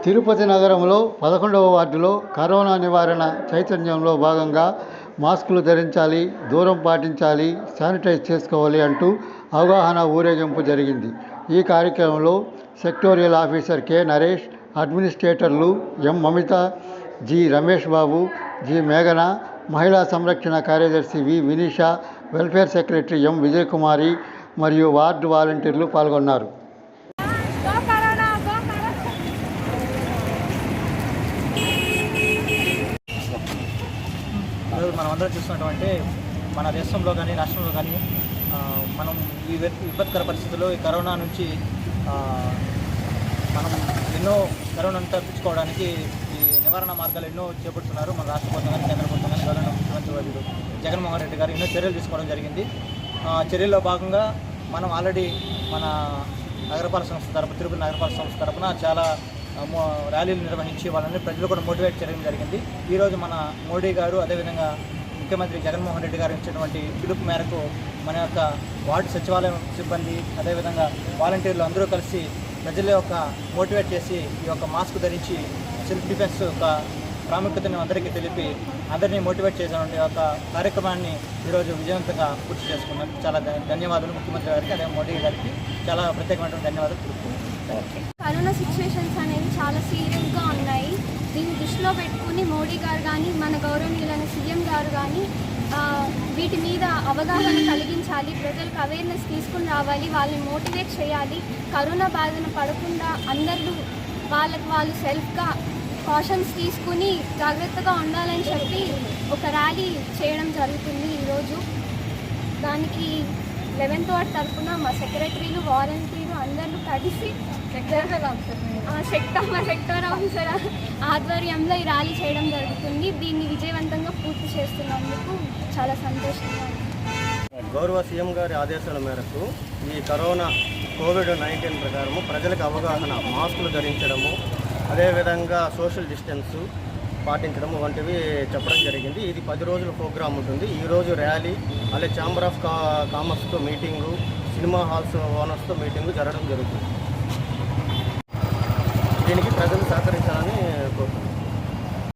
తిరుపతి నగరంలో 11వ వార్డులో కరోనా నివారణ చైతన్యంలో భాగంగా మాస్కులు ధరించాలి, దూరం పాటించాలి, శానిటైజ్ చేసుకోవాలి అంటూ అవగాహన ఊరేగింపు జరిగింది. ఈ కార్యక్రమంలో సెక్టోరియల్ ఆఫీసర్ కె నరేష్, అడ్మినిస్ట్రేటర్లు M Mamitha, G Ramesh Babu, G మేఘన, మహిళా సంరక్షణ కార్యదర్శి V Vinisha, welfare secretary M Vijayakumari మరియు వార్డు వాలంటీర్లు పాల్గొన్నారు. మనమందరం చూస్తున్నటువంటి మన దేశంలో కానీ రాష్ట్రంలో కానీ మనం ఈ విపత్కర పరిస్థితుల్లో ఈ కరోనా నుంచి మనం ఎన్నో కరోనాను తప్పించుకోవడానికి ఈ నివారణ మార్గాలు ఎన్నో చేపడుతున్నారు. మన రాష్ట్ర ప్రభుత్వం కానీ కేంద్ర ప్రభుత్వం కానీ గవర్నర్ ముఖ్యమంత్రి వర్యులు జగన్మోహన్ రెడ్డి గారు ఎన్నో చర్యలు తీసుకోవడం జరిగింది. చర్యల్లో భాగంగా మనం ఆల్రెడీ మన నగరపాలక సంస్థ తరపున తిరుపతి నగరపాలక సంస్థ తరపున చాలా ర్యాలీలు నిర్వహించి వాళ్ళని ప్రజలు కూడా మోటివేట్ చేయడం జరిగింది. ఈరోజు మన మోడీ గారు అదేవిధంగా ముఖ్యమంత్రి జగన్మోహన్ రెడ్డి గారు ఇచ్చినటువంటి పిలుపు మేరకు మన యొక్క వార్డు సచివాలయం సిబ్బంది అదేవిధంగా వాలంటీర్లు అందరూ కలిసి ప్రజల యొక్క మోటివేట్ చేసి ఈ యొక్క మాస్క్ ధరించి సెల్ఫ్ డిఫెన్స్ యొక్క ప్రాముఖ్యతను అందరికీ తెలిపి అందరినీ మోటివేట్ చేసినటువంటి యొక్క కార్యక్రమాన్ని ఈరోజు విజయవంతంగా పూర్తి చేసుకున్నాను. చాలా ధన్యవాదాలు ముఖ్యమంత్రి గారికి అదే మోడీ గారికి చాలా ప్రత్యేకమైన ధన్యవాదాలు తెలుపుతున్నాను. కరోనా సిచ్యువేషన్స్ అనేవి చాలా సీరియస్గా ఉన్నాయి. దీన్ని దృష్టిలో పెట్టుకుని మోడీ గారు కానీ మన గౌరవనీయులైన సీఎం గారు కానీ వీటి మీద అవగాహన కలిగించాలి, ప్రజలకు అవేర్నెస్ తీసుకుని రావాలి, వాళ్ళని మోటివేట్ చేయాలి. కరోనా బాధన పడకుండా అందరూ వాళ్ళు సెల్ఫ్గా కాషన్స్ తీసుకుని జాగ్రత్తగా ఉండాలని చెప్పి ఒక ర్యాలీ చేయడం జరుగుతుంది ఈరోజు. దానికి 11th వార్డ్ తరఫున మా సెక్రటరీలు వాలంటీర్లు అందరూ కలిసి సెక్టర్ ఆఫీసర్ ఆధ్వర్యంలో ఈ ర్యాలీ చేయడం జరుగుతుంది. దీన్ని విజయవంతంగా పూర్తి చేస్తున్నందుకు చాలా సంతోషంగా ఉంది. గౌరవ సీఎం గారి ఆదేశాల మేరకు ఈ కరోనా కోవిడ్-19 ప్రకారము ప్రజలకు అవగాహన, మాస్కులు ధరించడము, అదేవిధంగా సోషల్ డిస్టెన్సు పాటించడం వంటివి చెప్పడం జరిగింది. ఇది 10 రోజుల ప్రోగ్రాం ఉంటుంది. ఈరోజు ర్యాలీ, అలాగే ఛాంబర్ ఆఫ్ కామర్స్తో మీటింగు, సినిమా హాల్స్ ఓనర్స్తో మీటింగు జరగడం జరుగుతుంది. దీనికి ప్రజలు సహకరించాలని కోరుతున్నాను.